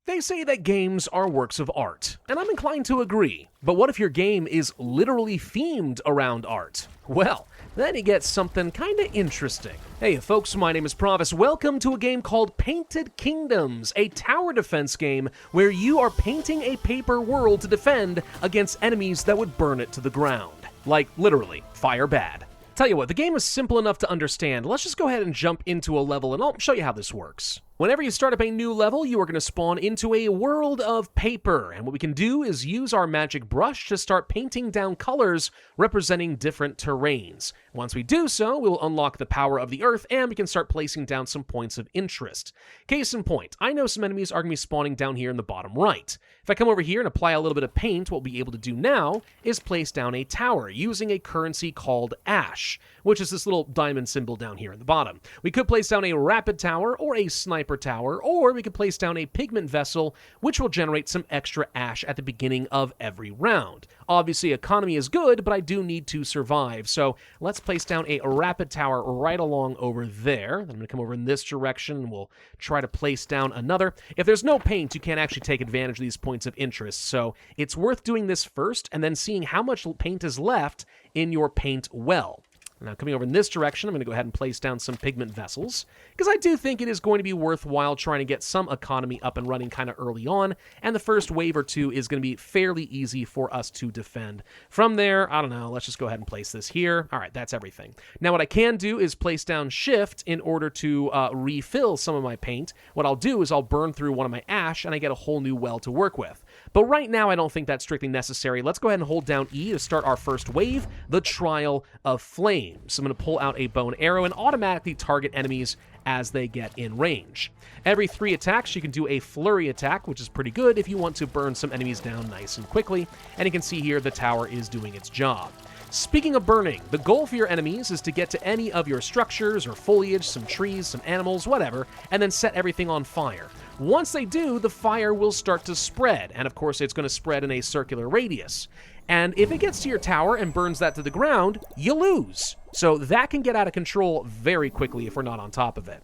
They say that games are works of art, and I'm inclined to agree. But what if your game is literally themed around art? Well, then you get something kinda interesting. Hey folks, my name is Pravus. Welcome to a game called Painted Kingdoms, a tower defense game where you are painting a paper world to defend against enemies that would burn it to the ground. Like, literally, fire bad. Tell you what, the game is simple enough to understand. Let's just go ahead and jump into a level and I'll show you how this works. Whenever you start up a new level, you are going to spawn into a world of paper, and what we can do is use our magic brush to start painting down colors representing different terrains. Once we do so, we will unlock the power of the earth, and we can start placing down some points of interest. Case in point, I know some enemies are going to be spawning down here in the bottom right. If I come over here and apply a little bit of paint, what we'll be able to do now is place down a tower using a currency called ash, which is this little diamond symbol down here in the bottom. We could place down a rapid tower or a sniper tower, or we could place down a pigment vessel, which will generate some extra ash at the beginning of every round. Obviously, economy is good, but I do need to survive, so let's place down a rapid tower right along over there. Then I'm going to come over in this direction, and we'll try to place down another. If there's no paint, you can't actually take advantage of these points of interest, so it's worth doing this first, and then seeing how much paint is left in your paint well. Now, coming over in this direction, I'm going to go ahead and place down some pigment vessels, because I do think it is going to be worthwhile trying to get some economy up and running kind of early on, and the first wave or two is going to be fairly easy for us to defend. From there, I don't know, let's just go ahead and place this here. All right, that's everything. Now, what I can do is place down Shift in order to refill some of my paint. What I'll do is I'll burn through one of my ash, and I get a whole new well to work with. But right now, I don't think that's strictly necessary. Let's go ahead and hold down E to start our first wave, the Trial of Flame. So I'm going to pull out a bow and arrow and automatically target enemies as they get in range. Every 3 attacks, you can do a flurry attack, which is pretty good if you want to burn some enemies down nice and quickly. And you can see here the tower is doing its job. Speaking of burning, the goal for your enemies is to get to any of your structures or foliage, some trees, some animals, whatever, and then set everything on fire. Once they do, the fire will start to spread, and of course it's going to spread in a circular radius. And if it gets to your tower and burns that to the ground, you lose. So that can get out of control very quickly if we're not on top of it.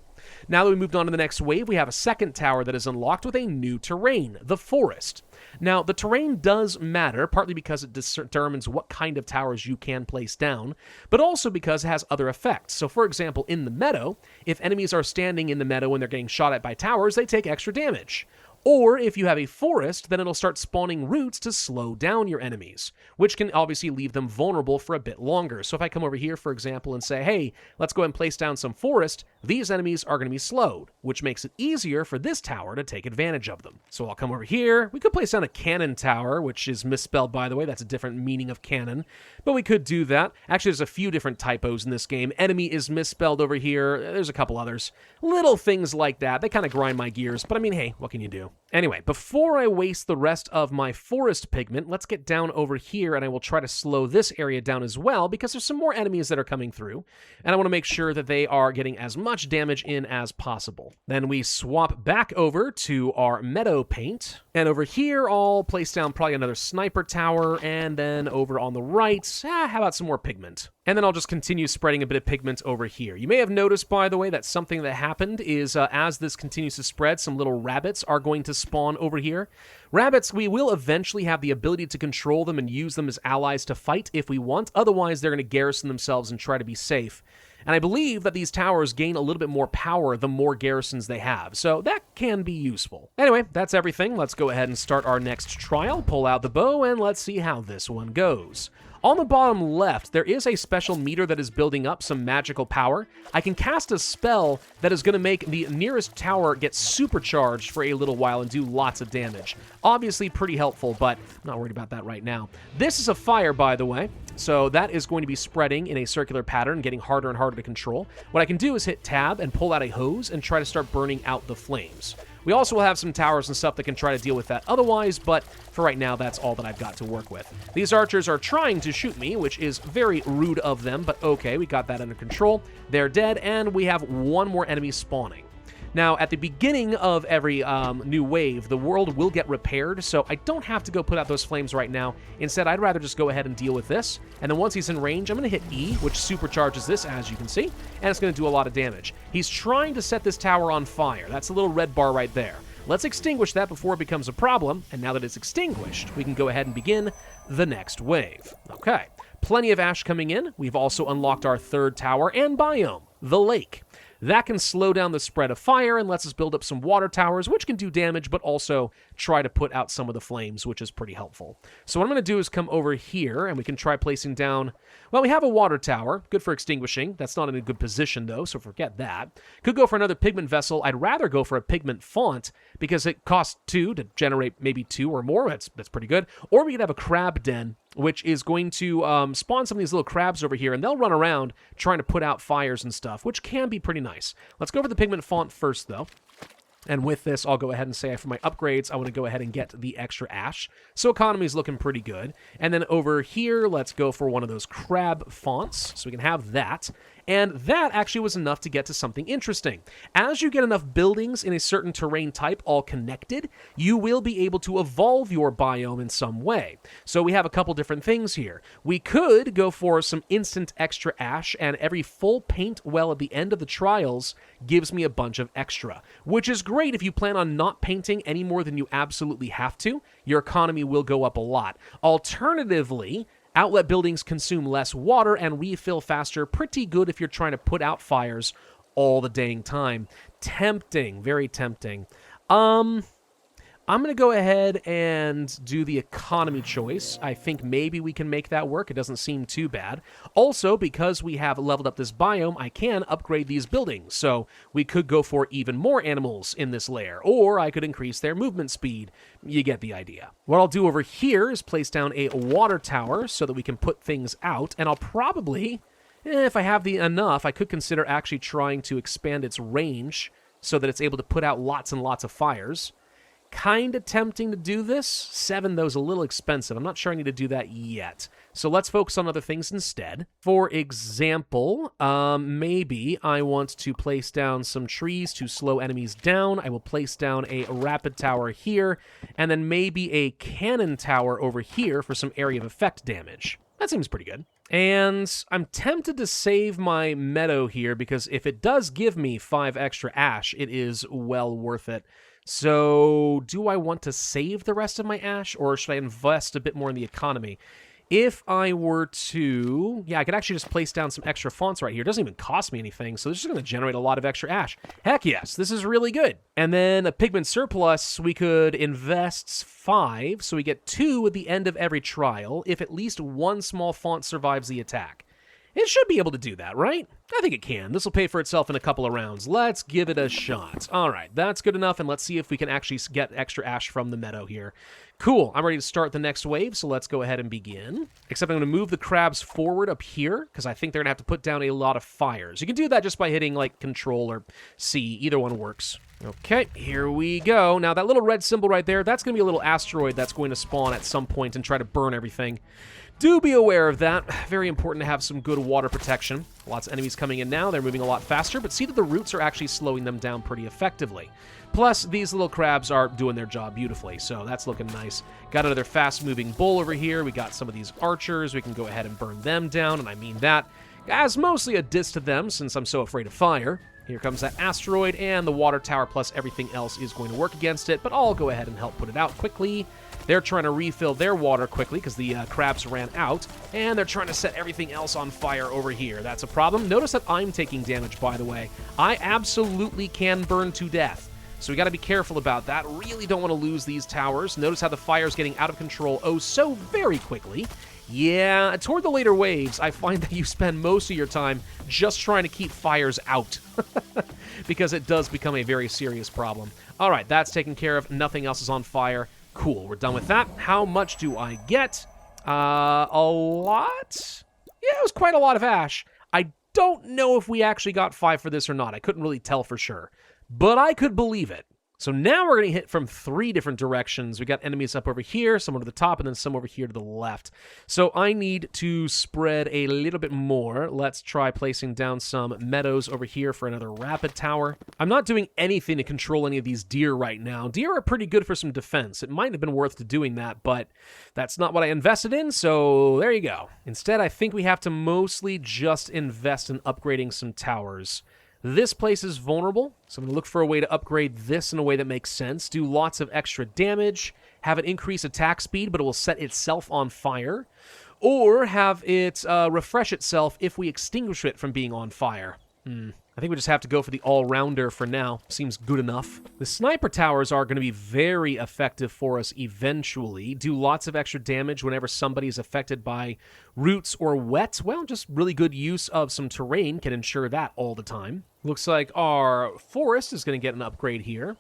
Now that we moved on to the next wave, we have a second tower that is unlocked with a new terrain, the forest. Now, the terrain does matter, partly because it determines what kind of towers you can place down, but also because it has other effects. So, for example, in the meadow, if enemies are standing in the meadow and they're getting shot at by towers, they take extra damage. Or if you have a forest, then it'll start spawning roots to slow down your enemies, which can obviously leave them vulnerable for a bit longer. So if I come over here, for example, and say, hey, let's go ahead and place down some forest, these enemies are going to be slowed, which makes it easier for this tower to take advantage of them. So I'll come over here. We could place down a cannon tower, which is misspelled, by the way. That's a different meaning of cannon, but we could do that. Actually, there's a few different typos in this game. Enemy is misspelled over here. There's a couple others. Little things like that. They kind of grind my gears, but I mean, hey, what can you do? Anyway, before I waste the rest of my forest pigment, let's get down over here, and I will try to slow this area down as well, because there's some more enemies that are coming through, and I want to make sure that they are getting as much damage in as possible. Then we swap back over to our meadow paint, and over here I'll place down probably another sniper tower, and then over on the right, how about some more pigment? And then I'll just continue spreading a bit of pigment over here. You may have noticed, by the way, that something that happened is as this continues to spread, some little rabbits are going to spawn over here. Rabbits, we will eventually have the ability to control them and use them as allies to fight if we want. Otherwise, they're going to garrison themselves and try to be safe. And I believe that these towers gain a little bit more power the more garrisons they have, so that can be useful. Anyway, that's everything. Let's go ahead and start our next trial. Pull out the bow, and let's see how this one goes. On the bottom left, there is a special meter that is building up some magical power. I can cast a spell that is going to make the nearest tower get supercharged for a little while and do lots of damage. Obviously pretty helpful, but I'm not worried about that right now. This is a fire, by the way, so that is going to be spreading in a circular pattern, getting harder and harder to control. What I can do is hit tab and pull out a hose and try to start burning out the flames. We also will have some towers and stuff that can try to deal with that otherwise, but for right now, that's all that I've got to work with. These archers are trying to shoot me, which is very rude of them, but okay, we got that under control. They're dead, and we have one more enemy spawning. Now, at the beginning of every new wave, the world will get repaired, so I don't have to go put out those flames right now. Instead, I'd rather just go ahead and deal with this. And then once he's in range, I'm going to hit E, which supercharges this, as you can see, and it's going to do a lot of damage. He's trying to set this tower on fire. That's a little red bar right there. let's extinguish that before it becomes a problem, and now that it's extinguished, we can go ahead and begin the next wave. Okay, plenty of ash coming in. We've also unlocked our third tower and biome, the lake. That can slow down the spread of fire and lets us build up some water towers, which can do damage, but also try to put out some of the flames, which is pretty helpful. So what I'm going to do is come over here, and we can try placing down... Well, we have a water tower, good for extinguishing. That's not in a good position, though, so forget that. Could go for another pigment vessel. I'd rather go for a pigment font, because it costs 2 to generate maybe 2 or more. That's pretty good. Or we could have a crab den, which is going to spawn some of these little crabs over here, and they'll run around trying to put out fires and stuff, which can be pretty nice. Let's go over the pigment font first, though. And with this, I'll go ahead and say for my upgrades, I want to go ahead and get the extra ash. So economy is looking pretty good. And then over here, let's go for one of those crab fonts, so we can have that. And that actually was enough to get to something interesting. As you get enough buildings in a certain terrain type all connected, you will be able to evolve your biome in some way. So we have a couple different things here. We could go for some instant extra ash, and every full paint well at the end of the trials gives me a bunch of extra, which is great if you plan on not painting any more than you absolutely have to. Your economy will go up a lot. Alternatively, outlet buildings consume less water and refill faster. Pretty good if you're trying to put out fires all the dang time. Tempting, very tempting. I'm going to go ahead and do the economy choice. I think maybe we can make that work. It doesn't seem too bad. Also, because we have leveled up this biome, I can upgrade these buildings. So we could go for even more animals in this lair, or I could increase their movement speed. You get the idea. What I'll do over here is place down a water tower so that we can put things out, and I'll probably, if I have enough, I could consider actually trying to expand its range so that it's able to put out lots and lots of fires. Kind of tempting to do this. 7, though, is a little expensive. I'm not sure I need to do that yet. So let's focus on other things instead. For example, maybe I want to place down some trees to slow enemies down. I will place down a rapid tower here, and then maybe a cannon tower over here for some area of effect damage. That seems pretty good. And I'm tempted to save my meadow here, because if it does give me 5 extra ash, it is well worth it. So, do I want to save the rest of my ash, or should I invest a bit more in the economy? If I were to... Yeah, I could actually just place down some extra fonts right here. It doesn't even cost me anything, so this is going to generate a lot of extra ash. Heck yes, this is really good. And then a pigment surplus, we could invest 5, so we get 2 at the end of every trial, if at least one small font survives the attack. It should be able to do that, right? I think it can. This will pay for itself in a couple of rounds. Let's give it a shot. All right, that's good enough, and let's see if we can actually get extra ash from the meadow here. Cool, I'm ready to start the next wave, so let's go ahead and begin. Except I'm going to move the crabs forward up here, because I think they're going to have to put down a lot of fires. You can do that just by hitting, like, Control or C. Either one works. Okay, here we go. Now, that little red symbol right there, that's going to be a little asteroid that's going to spawn at some point and try to burn everything. Do be aware of that. Very important to have some good water protection. Lots of enemies coming in now. They're moving a lot faster, but see that the roots are actually slowing them down pretty effectively. Plus, these little crabs are doing their job beautifully, so that's looking nice. Got another fast-moving bull over here. We got some of these archers. We can go ahead and burn them down, and I mean that as mostly a diss to them since I'm so afraid of fire. Here comes that asteroid, and the water tower plus everything else is going to work against it, but I'll go ahead and help put it out quickly. They're trying to refill their water quickly because the crabs ran out, and they're trying to set everything else on fire over here. That's a problem. Notice that I'm taking damage, by the way. I absolutely can burn to death, so we got to be careful about that. Really don't want to lose these towers. Notice how the fire's getting out of control oh so very quickly. Yeah, toward the later waves, I find that you spend most of your time just trying to keep fires out because it does become a very serious problem. All right, that's taken care of. Nothing else is on fire. Cool, we're done with that. How much do I get? A lot? Yeah, it was quite a lot of ash. I don't know if we actually got 5 for this or not. I couldn't really tell for sure, but I could believe it. So now we're going to hit from 3 different directions. We got enemies up over here, some to the top, and then some over here to the left. So I need to spread a little bit more. Let's try placing down some meadows over here for another rapid tower. I'm not doing anything to control any of these deer right now. Deer are pretty good for some defense. It might have been worth doing that, but that's not what I invested in, so there you go. Instead, I think we have to mostly just invest in upgrading some towers. This place is vulnerable, so I'm going to look for a way to upgrade this in a way that makes sense. Do lots of extra damage, have it increase attack speed, but it will set itself on fire. Or have it refresh itself if we extinguish it from being on fire. I think we just have to go for the all-rounder for now. Seems good enough. The sniper towers are going to be very effective for us eventually. Do lots of extra damage whenever somebody is affected by roots or wet. Well, just really good use of some terrain can ensure that all the time. Looks like our forest is going to get an upgrade here.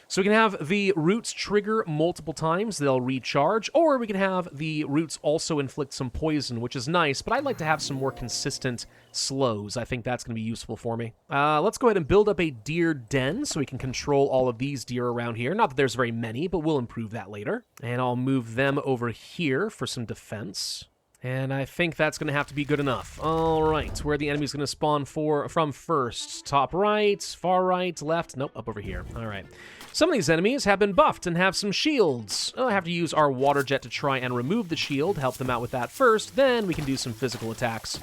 So we can have the roots trigger multiple times, they'll recharge, or we can have the roots also inflict some poison, which is nice, but I'd like to have some more consistent slows. I think that's going to be useful for me. Let's go ahead and build up a deer den so we can control all of these deer around here. Not that there's very many, but we'll improve that later. And I'll move them over here for some defense. And I think that's going to have to be good enough. All right, where are the enemies going to spawn from first? Top right, far right, left? Nope, up over here. All right. Some of these enemies have been buffed and have some shields. I have to use our water jet to try and remove the shield, help them out with that first, then we can do some physical attacks,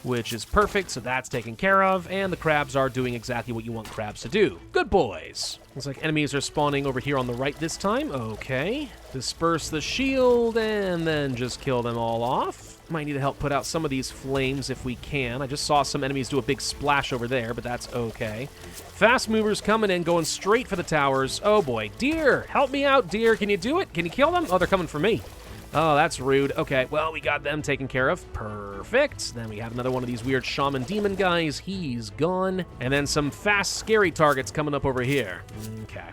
which is perfect, so that's taken care of, and the crabs are doing exactly what you want crabs to do. Good boys. Looks like enemies are spawning over here on the right this time. Okay. Disperse the shield, and then just kill them all off. Might need to help put out some of these flames if we can. I just saw some enemies do a big splash over there, but that's okay. Fast movers coming in, going straight for the towers. Oh boy. Deer! Help me out, deer. Can you do it? Can you kill them? Oh, they're coming for me. Oh, that's rude. Okay, well, we got them taken care of. Perfect. Then we have another one of these weird shaman demon guys. He's gone. And then some fast, scary targets coming up over here. Okay.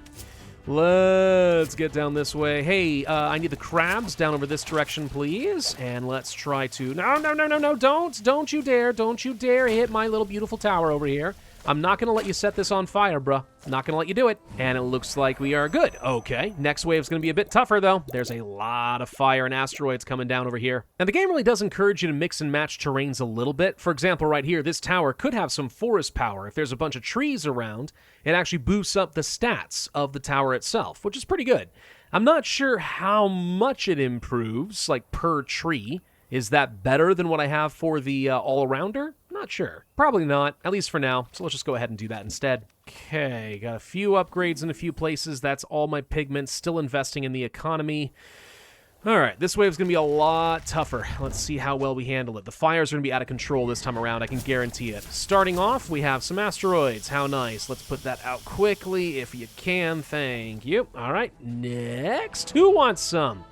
Let's get down this way. Hey, I need the crabs down over this direction, please. And let's try to... No, don't you dare hit my little beautiful tower over here. I'm not going to let you set this on fire, bruh. Not going to let you do it. And it looks like we are good. Okay, next wave's going to be a bit tougher, though. There's a lot of fire and asteroids coming down over here. And the game really does encourage you to mix and match terrains a little bit. For example, right here, this tower could have some forest power. If there's a bunch of trees around, it actually boosts up the stats of the tower itself, which is pretty good. I'm not sure how much it improves, like per tree. Is that better than what I have for the all-arounder? Not sure. Probably not, at least for now. So let's just go ahead and do that instead. Okay, got a few upgrades in a few places. That's all my pigments. Still investing in the economy. All right, this wave's going to be a lot tougher. Let's see how well we handle it. The fires are going to be out of control this time around, I can guarantee it. Starting off, we have some asteroids. How nice. Let's put that out quickly if you can. Thank you. All right, next. Who wants some?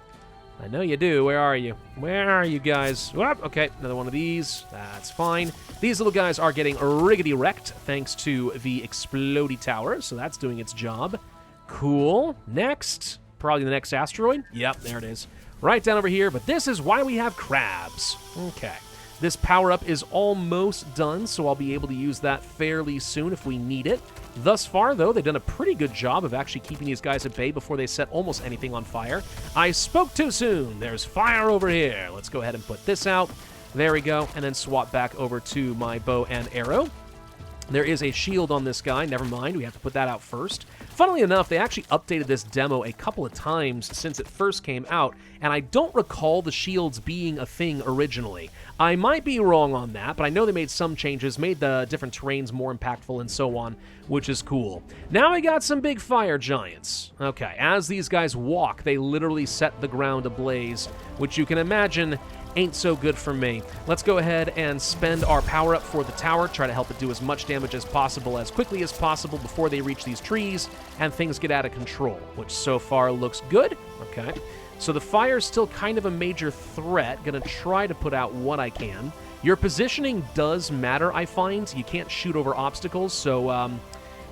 I know you do. Where are you? Where are you guys? Whoop. Okay, another one of these. That's fine. These little guys are getting riggedy wrecked thanks to the explodey tower, so that's doing its job. Cool. Next. Probably the next asteroid. Yep, there it is. Right down over here, but this is why we have crabs. Okay. This power-up is almost done, so I'll be able to use that fairly soon if we need it. Thus far, though, they've done a pretty good job of actually keeping these guys at bay before they set almost anything on fire. I spoke too soon. There's fire over here. Let's go ahead and put this out. There we go, and then swap back over to my bow and arrow. There is a shield on this guy. Never mind, we have to put that out first. Funnily enough, they actually updated this demo a couple of times since it first came out, and I don't recall the shields being a thing originally. I might be wrong on that, but I know they made some changes, made the different terrains more impactful and so on, which is cool. Now we got some big fire giants. Okay, as these guys walk, they literally set the ground ablaze, which you can imagine ain't so good for me. Let's go ahead and spend our power-up for the tower, try to help it do as much damage as possible, as quickly as possible before they reach these trees, and things get out of control, which so far looks good. Okay, so the fire's still kind of a major threat. Gonna try to put out what I can. Your positioning does matter, I find. You can't shoot over obstacles, so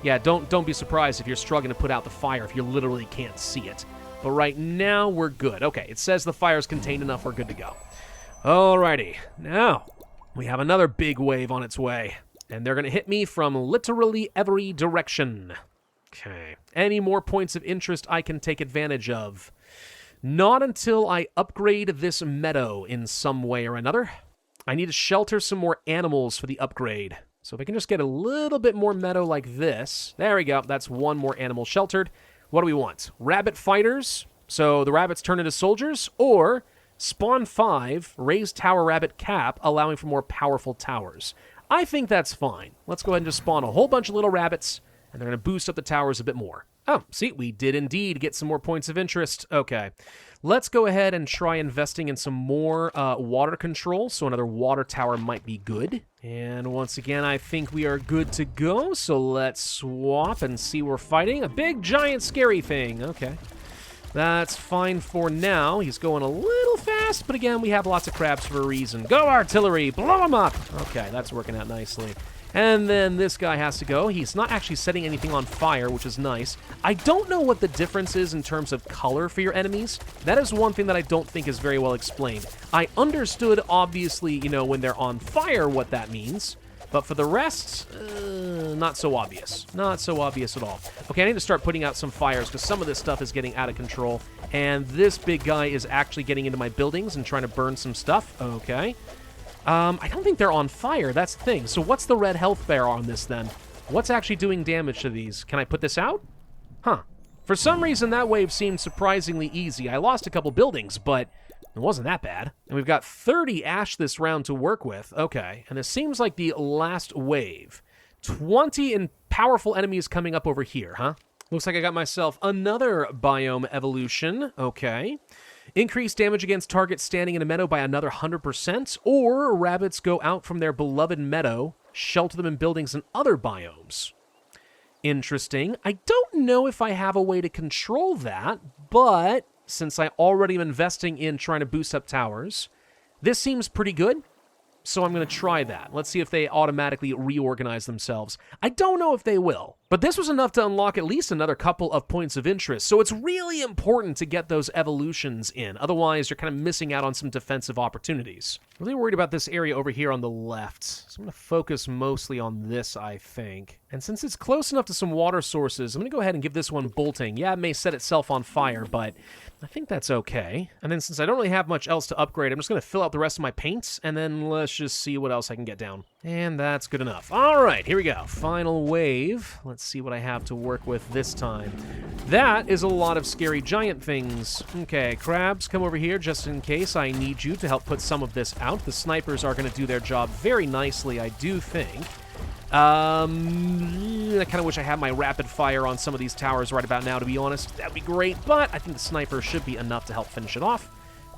yeah, don't be surprised if you're struggling to put out the fire if you literally can't see it. But right now, we're good. Okay, it says the fire's contained enough, we're good to go. Alrighty, now we have another big wave on its way, and they're going to hit me from literally every direction. Okay, any more points of interest I can take advantage of? Not until I upgrade this meadow in some way or another. I need to shelter some more animals for the upgrade. So if I can just get a little bit more meadow like this. There we go, that's one more animal sheltered. What do we want? Rabbit fighters, so the rabbits turn into soldiers, or... Spawn 5, raise tower rabbit cap, allowing for more powerful towers. I think that's fine. Let's go ahead and just spawn a whole bunch of little rabbits, and they're going to boost up the towers a bit more. Oh, see, we did indeed get some more points of interest. Okay, let's go ahead and try investing in some more water control, so another water tower might be good. And once again, I think we are good to go, so let's swap and see we're fighting a big, giant, scary thing. Okay, that's fine for now. He's going a little fast, but again, we have lots of crabs for a reason. Go, artillery! Blow him up! Okay, that's working out nicely. And then this guy has to go. He's not actually setting anything on fire, which is nice. I don't know what the difference is in terms of color for your enemies. That is one thing that I don't think is very well explained. I understood, obviously, you know, when they're on fire, what that means. But for the rest, not so obvious. Not so obvious at all. Okay, I need to start putting out some fires because some of this stuff is getting out of control. And this big guy is actually getting into my buildings and trying to burn some stuff. Okay. I don't think they're on fire. That's the thing. So what's the red health bar on this then? What's actually doing damage to these? Can I put this out? Huh. For some reason, that wave seemed surprisingly easy. I lost a couple buildings, but it wasn't that bad. And we've got 30 ash this round to work with. Okay. And this seems like the last wave. 20 powerful enemies coming up over here, huh? Looks like I got myself another biome evolution. Okay. Increase damage against targets standing in a meadow by another 100%, or rabbits go out from their beloved meadow, shelter them in buildings and other biomes. Interesting. I don't know if I have a way to control that, but since I already am investing in trying to boost up towers, this seems pretty good. So I'm going to try that. Let's see if they automatically reorganize themselves. I don't know if they will, but this was enough to unlock at least another couple of points of interest. So it's really important to get those evolutions in. Otherwise, you're kind of missing out on some defensive opportunities. Really worried about this area over here on the left. So I'm going to focus mostly on this, I think. And since it's close enough to some water sources, I'm going to go ahead and give this one bolting. Yeah, it may set itself on fire, but I think that's okay. And then since I don't really have much else to upgrade, I'm just going to fill out the rest of my paints, and then let's just see what else I can get down. And that's good enough. All right, here we go. Final wave. Let's see what I have to work with this time. That is a lot of scary giant things. Okay, crabs, come over here just in case. I need you to help put some of this out. The snipers are going to do their job very nicely, I do think. I kind of wish I had my rapid fire on some of these towers right about now, to be honest. That'd be great, but I think the sniper should be enough to help finish it off.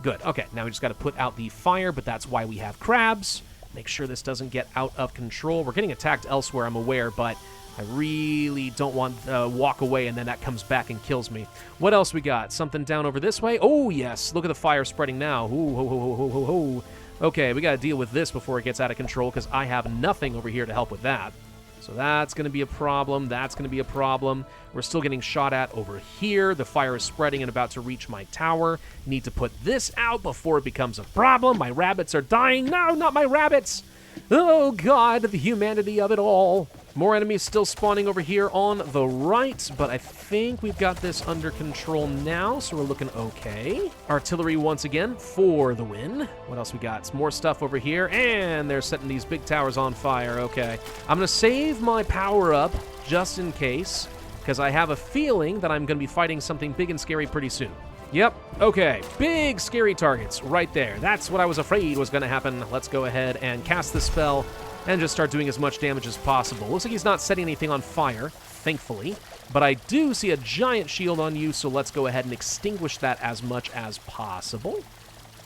Good. Okay, now we just got to put out the fire, but that's why we have crabs. Make sure this doesn't get out of control. We're getting attacked elsewhere, I'm aware, but I really don't want to walk away and then that comes back and kills me. What else we got? Something down over this way? Oh, yes. Look at the fire spreading now. Ooh, ho, ho, ho, ho, ho, ho. Okay, we got to deal with this before it gets out of control because I have nothing over here to help with that. So that's going to be a problem. That's going to be a problem. We're still getting shot at over here. The fire is spreading and about to reach my tower. Need to put this out before it becomes a problem. My rabbits are dying. No, not my rabbits. Oh, God, the humanity of it all. More enemies still spawning over here on the right, but I think we've got this under control now, so we're looking okay. Artillery once again for the win. What else we got? Some more stuff over here, and they're setting these big towers on fire. Okay. I'm going to save my power up just in case, because I have a feeling that I'm going to be fighting something big and scary pretty soon. Yep, okay, big scary targets right there. That's what I was afraid was going to happen. Let's go ahead and cast the spell and just start doing as much damage as possible. Looks like he's not setting anything on fire, thankfully, but I do see a giant shield on you, so let's go ahead and extinguish that as much as possible.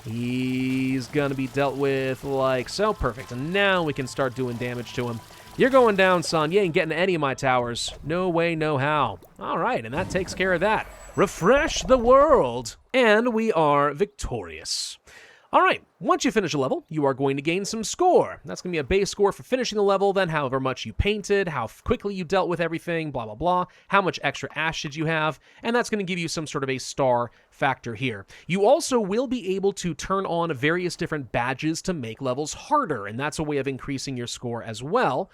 He's going to be dealt with like so. Perfect, and now we can start doing damage to him. You're going down, son. You ain't getting any of my towers. No way, no how. All right, and that takes care of that. Refresh the world, and we are victorious. All right, once you finish a level, you are going to gain some score. That's going to be a base score for finishing the level, then however much you painted, how quickly you dealt with everything, blah, blah, blah, how much extra ash did you have, and that's going to give you some sort of a star factor here. You also will be able to turn on various different badges to make levels harder, and that's a way of increasing your score as well.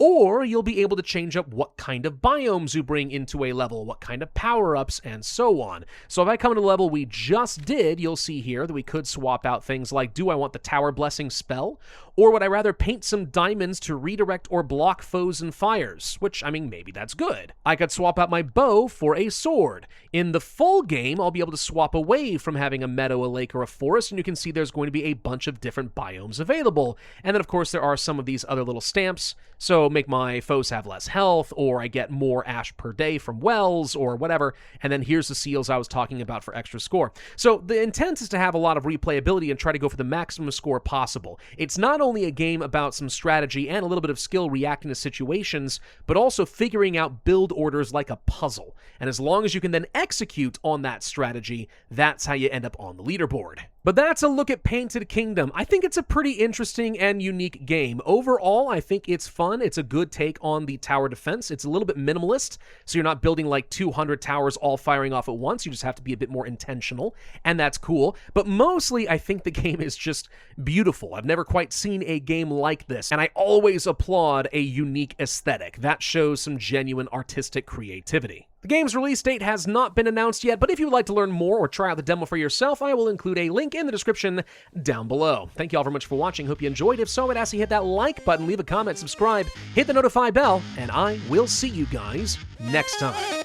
or you'll be able to change up what kind of biomes you bring into a level, what kind of power-ups, and so on. So if I come to the level we just did, you'll see here that we could swap out things like, do I want the Tower Blessing spell? Or would I rather paint some diamonds to redirect or block foes and fires? Which, I mean, maybe that's good. I could swap out my bow for a sword. In the full game, I'll be able to swap away from having a meadow, a lake, or a forest, and you can see there's going to be a bunch of different biomes available. And then, of course, there are some of these other little stamps, so make my foes have less health, or I get more ash per day from wells, or whatever. And then here's the seals I was talking about for extra score. So the intent is to have a lot of replayability and try to go for the maximum score possible. It's not only a game about some strategy and a little bit of skill reacting to situations, but also figuring out build orders like a puzzle. And as long as you can then execute on that strategy, that's how you end up on the leaderboard. But that's a look at Painted Kingdom. I think it's a pretty interesting and unique game. Overall, I think it's fun. It's a good take on the tower defense. It's a little bit minimalist, so you're not building like 200 towers all firing off at once. You just have to be a bit more intentional, and that's cool. But mostly, I think the game is just beautiful. I've never quite seen a game like this, and I always applaud a unique aesthetic. That shows some genuine artistic creativity. The game's release date has not been announced yet, but if you would like to learn more or try out the demo for yourself, I will include a link in the description down below. Thank you all very much for watching. Hope you enjoyed. If so, I'd ask you hit that like button, leave a comment, subscribe, hit the notify bell, and I will see you guys next time.